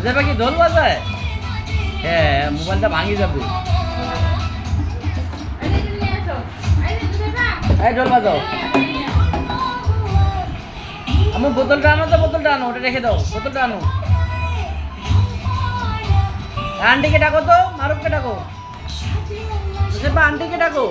যাবে কি ঢোল বাজায়? হ্যাঁ, মোবাইলটা ভাঙি যাবে। এই ঢোল বাজাও। আমি বোতলটা আনো তো, বোতলটা আনো, ওটা রেখে দাও, বোতলটা আনো। আন্টিকে ডাকো তো, মারুফকে ডাকো, আন্টিকে ডাকো।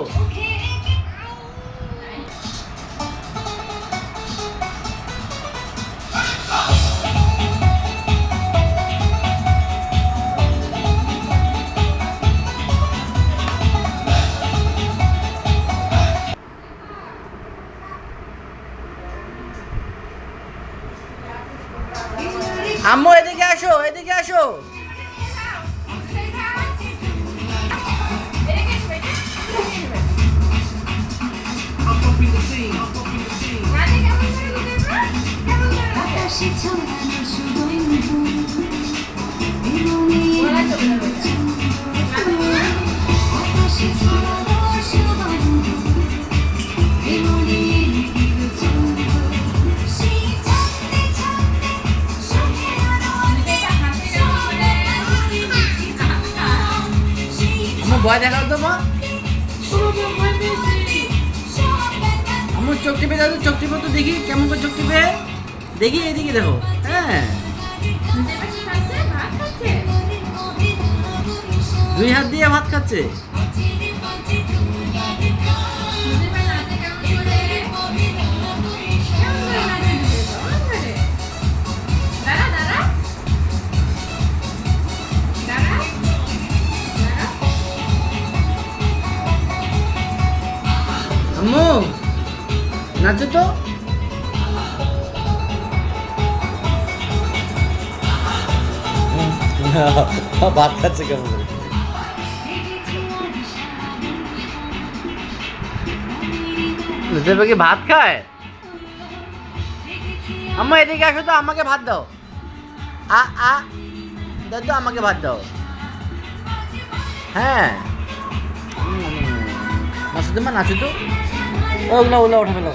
আম্মু এদিকে আসো, এদিকে আসো। ভয় দেখাও তো মা। আমার চোখ টিপে দাও, চোখ টিপে তো দেখি কেমন করে চোখ টিপে দেখি, এদিকে দেখো। হ্যাঁ, 2 হাত দিয়ে ভাত খাচ্ছে। আম্মু নাচো তো। ভাত খাচ্ছে কেমন করে? কি ভাত খায়? আম্মা এদিকে আসো তো, আমাকে ভাত দাও। আ আ দাও তো, আমাকে ভাত দাও। হ্যাঁ, নাচো তো মা, নাচো তো। ওগুলো ওগুলো ওঠা ফেলো।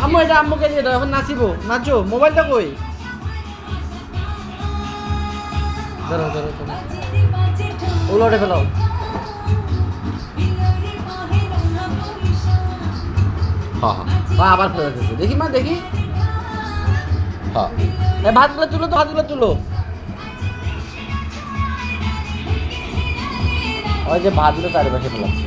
আম্মু এটা আম্মুকে দিয়ে দাও, এখন নাচিবো। নাচো, মোবাইলটা কই? ধরো ধরো ধরো, ওগুলো ওঠে ফেলো। হ্যাঁ হ্যাঁ, আবার ফেলে দিচ্ছে। দেখি মা, দেখি। হ্যাঁ, ভাতগুলো তুলো তো, ভাতগুলো তুলো। ওই যে ভাতগুলো চারিপাশে ফেলাচ্ছে।